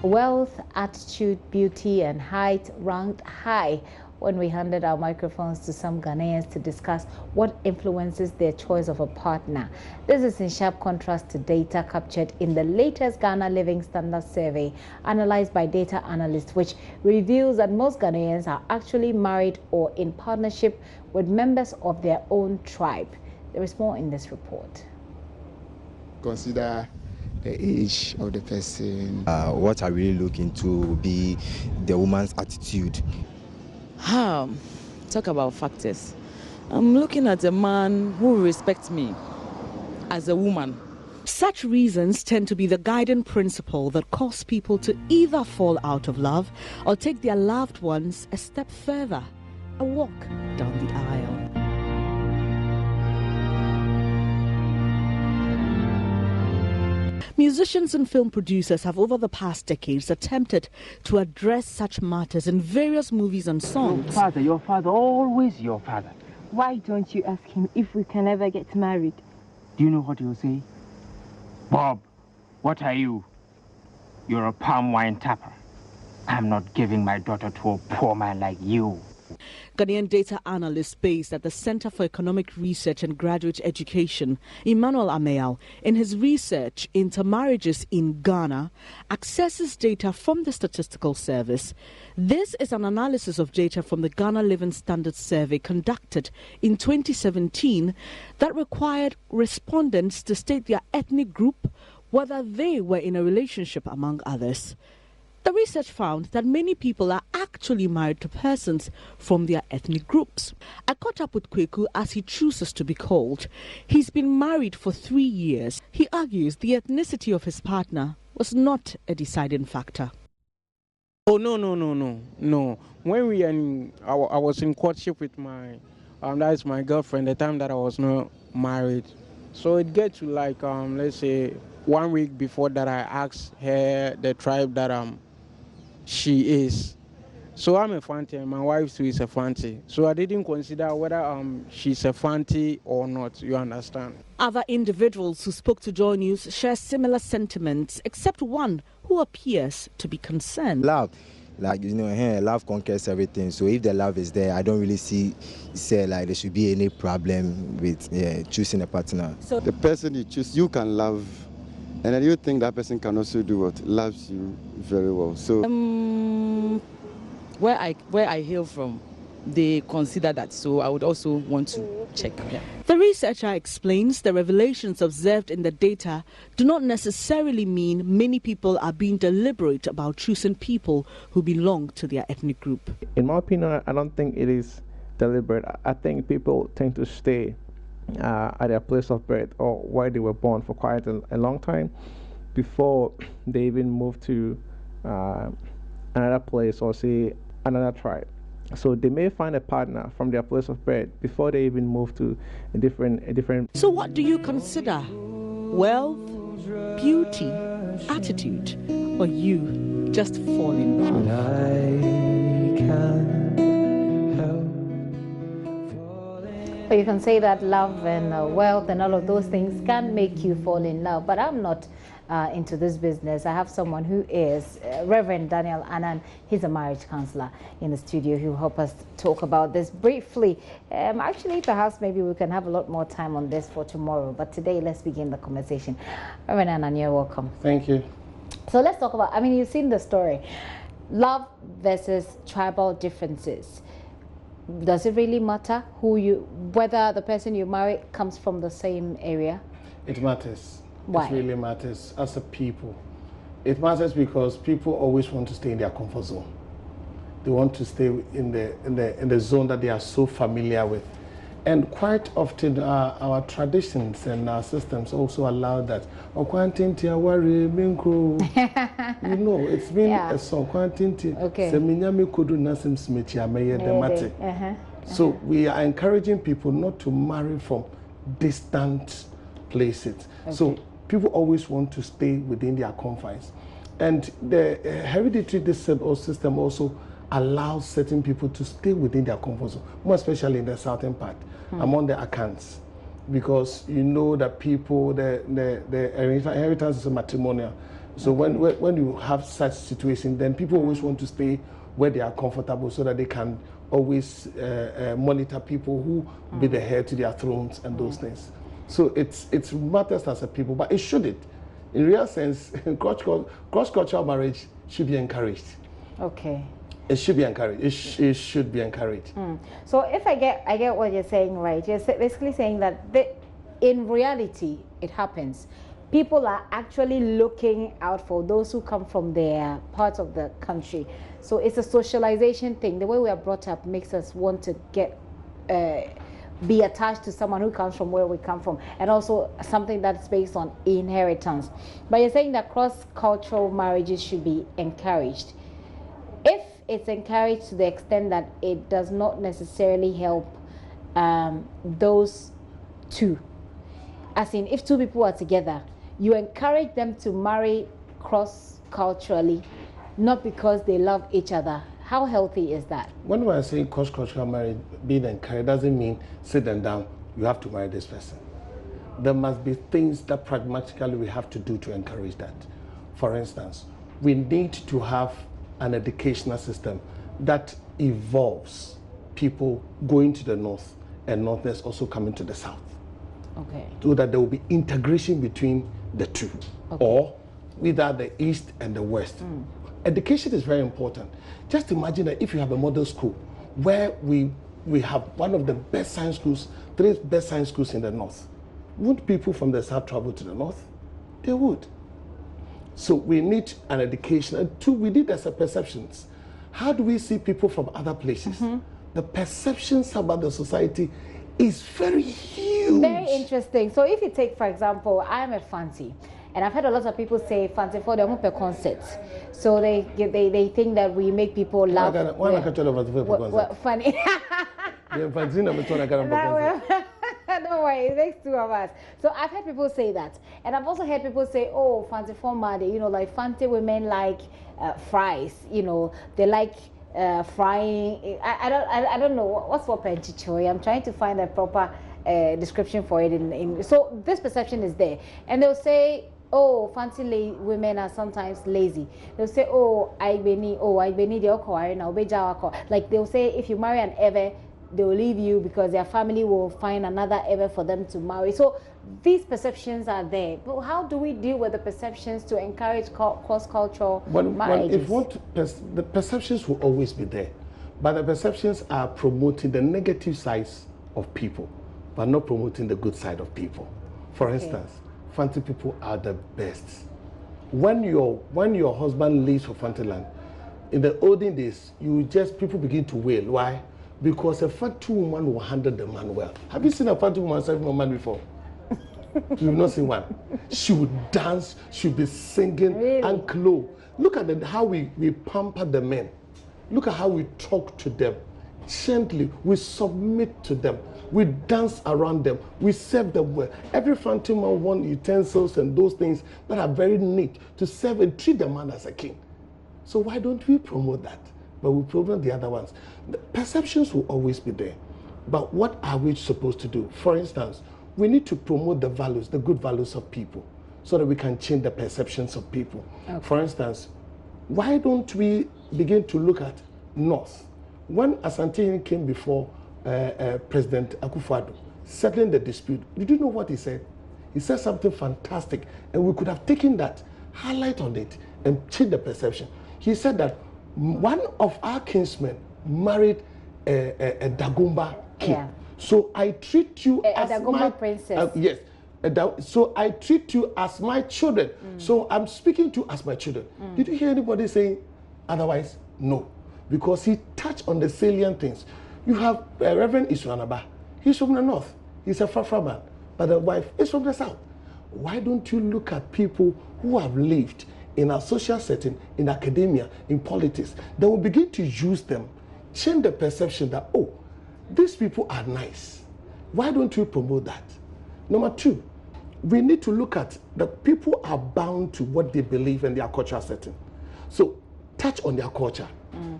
Wealth, attitude, beauty, and height ranked high when we handed our microphones to some Ghanaians to discuss what influences their choice of a partner. This is in sharp contrast to data captured in the latest Ghana Living Standards survey analyzed by data analysts, which reveals that most Ghanaians are actually married or in partnership with members of their own tribe. There is more in this report. Consider the age of the person. What I really look into will be the woman's attitude. Talk about factors. I'm looking at a man who respects me as a woman. Such reasons tend to be the guiding principle that cause people to either fall out of love or take their loved ones a step further, a walk down the aisle. Musicians and film producers have over the past decades attempted to address such matters in various movies and songs. Your father, always your father. Why don't you ask him if we can ever get married? Do you know what he'll say? Bob, what are you? You're a palm wine tapper. I'm not giving my daughter to a poor man like you. Ghanaian data analyst based at the Center for Economic Research and Graduate Education, Emmanuel Ameao, in his research into marriages in Ghana, accesses data from the Statistical Service. This is an analysis of data from the Ghana Living Standards survey conducted in 2017 that required respondents to state their ethnic group, whether they were in a relationship, among others. The research found that many people are actually married to persons from their ethnic groups. I caught up with Kweku, as he chooses to be called. He's been married for 3 years. He argues the ethnicity of his partner was not a deciding factor. Oh, no. When I was in courtship with my, that is my girlfriend, the time that I was not married. So it gets to like, let's say 1 week before that I asked her the tribe that she is. So I'm a Fanti and my wife too is a Fanti. So I didn't consider whether she's a Fanti or not, you understand. Other individuals who spoke to JoyNews share similar sentiments, except one who appears to be concerned. Love, love conquers everything. So if the love is there, I don't really say like there should be any problem with choosing a partner. So the person you choose, you can love. And then you think that person can also do what? Loves you very well. So where I hail from, they consider that. So I would also want to check. Yeah. The researcher explains the revelations observed in the data do not necessarily mean many people are being deliberate about choosing people who belong to their ethnic group. In my opinion, I don't think it is deliberate. I think people tend to stay at their place of birth or where they were born for quite a long time before they even move to another place or say another tribe. So they may find a partner from their place of birth before they even move to a different. So what do you consider? Wealth, beauty, attitude, or you just fall in love? But you can say that love and wealth and all of those things can make you fall in love. But I'm not into this business. I have someone who is Reverend Daniel Annan. He's a marriage counselor in the studio who will help us talk about this briefly. Actually, perhaps maybe we can have a lot more time on this for tomorrow. But today, let's begin the conversation. Reverend Annan, you're welcome. Thank you. So let's talk about, you've seen the story. Love versus tribal differences. Does it really matter whether the person you marry comes from the same area? It matters. Why? It really matters as a people. It matters because people always want to stay in their comfort zone. They want to stay in the zone that they are so familiar with. And quite often our traditions and our systems also allow that. You know, it's been a song. Okay. So we are encouraging people not to marry from distant places. Okay. So people always want to stay within their confines. And the hereditary system also allows certain people to stay within their comfort zone, more especially in the southern part, among the Akans. Because you know that people, the inheritance is matrimonial. So when you have such situation, then people always want to stay where they are comfortable so that they can always monitor people who be the heir to their thrones and those things. So it matters as a people, but it shouldn't. In real sense, cross-cultural marriage should be encouraged. Okay. It should be encouraged. It should be encouraged. So if I get what you're saying, right? You're basically saying that in reality, it happens. People are actually looking out for those who come from their parts of the country. So it's a socialization thing. The way we are brought up makes us want to be attached to someone who comes from where we come from, and also something that's based on inheritance. But you're saying that cross-cultural marriages should be encouraged. If it's encouraged to the extent that it does not necessarily help those two, as in if two people are together, you encourage them to marry cross-culturally, not because they love each other. How healthy is that? When we are saying cross-cultural marriage being encouraged, doesn't mean sit them down, you have to marry this person. There must be things that pragmatically we have to do to encourage that. For instance, we need to have an educational system that involves people going to the north and northerners also coming to the south. Okay. So that there will be integration between the two, or either the east and the west. Education is very important. Just imagine that if you have a model school where we have one of the best science schools, 3 best science schools in the north, wouldn't people from the south travel to the north? They would. So we need an education. And 2, we need as a perceptions. How do we see people from other places? The perceptions about the society is very huge. Very interesting. So if you take, for example, I'm a Fanti, and I've heard a lot of people say Fanti for the per concerts. So they think that we make people laugh. Why can't you have funny. Don't worry, it makes 2 of us. So I've heard people say that, and I've also heard people say, "Oh, Fanti format, like Fanti women like fries. They like." Frying. I don't know what's for penchichoy. I'm trying to find a proper description for it. So this perception is there, and they'll say, "Oh, fancy women are sometimes lazy." They'll say, "Oh, I beni the oko now beja." Like they'll say, if you marry an Eve, they'll leave you because their family will find another Eve for them to marry. So these perceptions are there. But how do we deal with the perceptions to encourage cross-cultural marriages? The perceptions will always be there, but the perceptions are promoting the negative sides of people, but not promoting the good side of people. For instance, Fanti people are the best. When your husband leaves for Fanti land, in the olden days, people begin to wail. Why? Because a Fanti woman will handle the man well. Have you seen a Fanti woman serving a man before? You've not seen one. She would dance, she would be singing, and clothe. Look at how we pamper the men. Look at how we talk to them. Gently, we submit to them. We dance around them. We serve them well. Every Fanti man wants utensils and those things that are very neat to serve and treat the man as a king. So why don't we promote that? But we promote the other ones. The perceptions will always be there. But what are we supposed to do? For instance, we need to promote the values, the good values of people, so that we can change the perceptions of people. For instance, why don't we begin to look at North? When Asante came before President Akufo-Addo, settling the dispute, did you know what he said? He said something fantastic, and we could have taken that, highlight on it, and change the perception. He said that one of our kinsmen married a Dagomba king. Yeah. So I treat you as my princess. Yes. So I treat you as my children. So I'm speaking to you as my children. Did you hear anybody saying otherwise? No. Because he touched on the salient things. You have Reverend Isuanaba. He's from the north. He's a Fafra man. But the wife is from the south. Why don't you look at people who have lived in a social setting, in academia, in politics? They will begin to use them, change the perception that, oh, these people are nice. Why don't we promote that? Number 2, we need to look at the people are bound to what they believe in their cultural setting. So touch on their culture,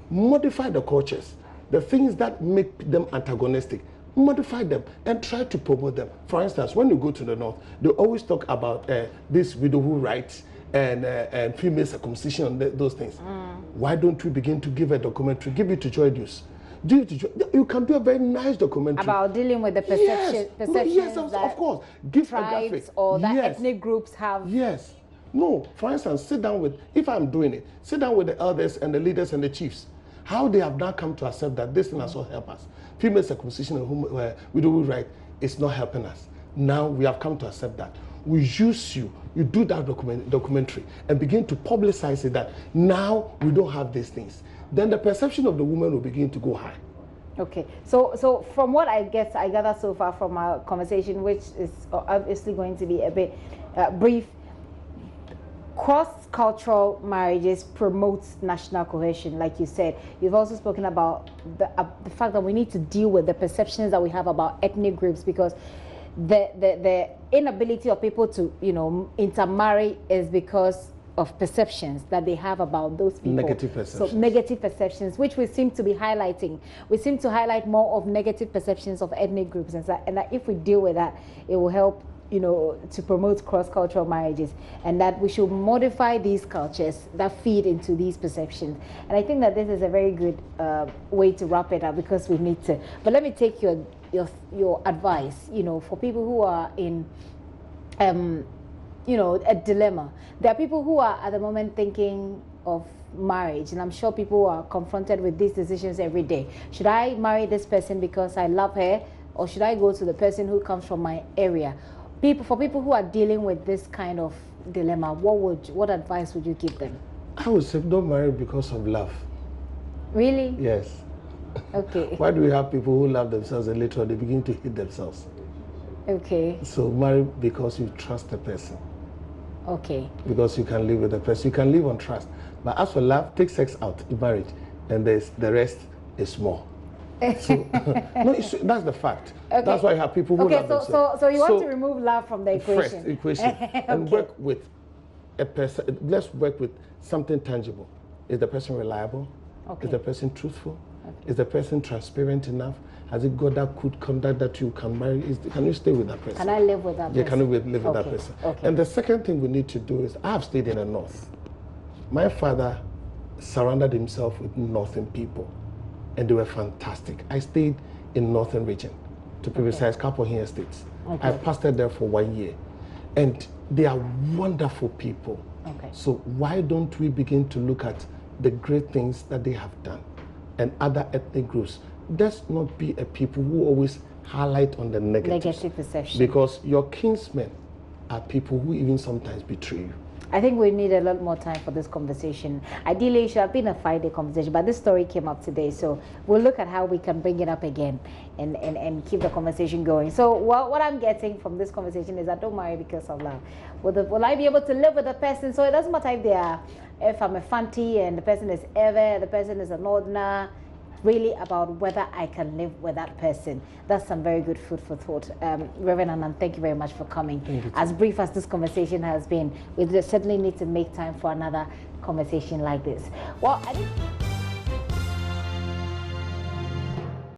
modify the cultures, the things that make them antagonistic, modify them and try to promote them. For instance, when you go to the north, they always talk about this widowhood rights and female circumcision and those things. Why don't we begin to give a documentary? Give it to JoyNews. You can do a very nice documentary about dealing with the perceptions yes, of course. Give tribes or that ethnic groups have. Yes. No, for instance, sit down with, if I'm doing it, sit down with the elders and the leaders and the chiefs. How they have now come to accept that this thing has not helped us. Female circumcision and widow right is not helping us. Now we have come to accept that. We use you do that documentary and begin to publicize it that now we don't have these things. Then the perception of the woman will begin to go high. Okay, so from what I gather so far from our conversation, which is obviously going to be a bit brief, cross-cultural marriages promotes national cohesion, like you said. You've also spoken about the fact that we need to deal with the perceptions that we have about ethnic groups, because the inability of people to intermarry is because of perceptions that they have about those people. Negative perceptions. So negative perceptions, which we seem to be highlighting. We seem to highlight more of negative perceptions of ethnic groups, and that if we deal with that, it will help to promote cross-cultural marriages, and that we should modify these cultures that feed into these perceptions. And I think that this is a very good way to wrap it up, because we need to. But let me take your advice, for people who are in a dilemma. There are people who are at the moment thinking of marriage, and I'm sure people are confronted with these decisions every day. Should I marry this person because I love her, or should I go to the person who comes from my area? For people who are dealing with this kind of dilemma, what advice would you give them? I would say don't marry because of love. Really? Yes. Okay. Why do we have people who love themselves and later they begin to hate themselves? Okay. So marry because you trust the person. Okay. Because you can live with the person. You can live on trust. But as for love, take sex out in marriage, and the rest is small. So, no, that's the fact. Okay. That's why you have people who love themselves. So you want to remove love from the equation? First equation. And work with a person. Let's work with something tangible. Is the person reliable? Okay. Is the person truthful? Okay. Is the person transparent enough? Has it got that good conduct that you can marry? Can you stay with that person? Can I live with that person? Yeah, can you live with that person? Okay. And the second thing we need to do is, I have stayed in the north. My father surrounded himself with northern people, and they were fantastic. I stayed in northern region, to be precise, Kapohia states. Okay. I pastored there for 1 year, and they are wonderful people. Okay. So why don't we begin to look at the great things that they have done, and other ethnic groups? Let's not be a people who always highlight on the negative perception. Because your kinsmen are people who even sometimes betray you. I think we need a lot more time for this conversation. Ideally, it should have been a 5-day conversation, but this story came up today, so we'll look at how we can bring it up again and keep the conversation going. So what I'm getting from this conversation is that don't marry because of love. Will I be able to live with the person? So it doesn't matter if I'm a fanti and the person is Ever, the person is an ordinary. Really about whether I can live with that person. That's some very good food for thought. Reverend Anand, thank you very much for coming. As brief as this conversation has been, we certainly need to make time for another conversation like this. Well, I think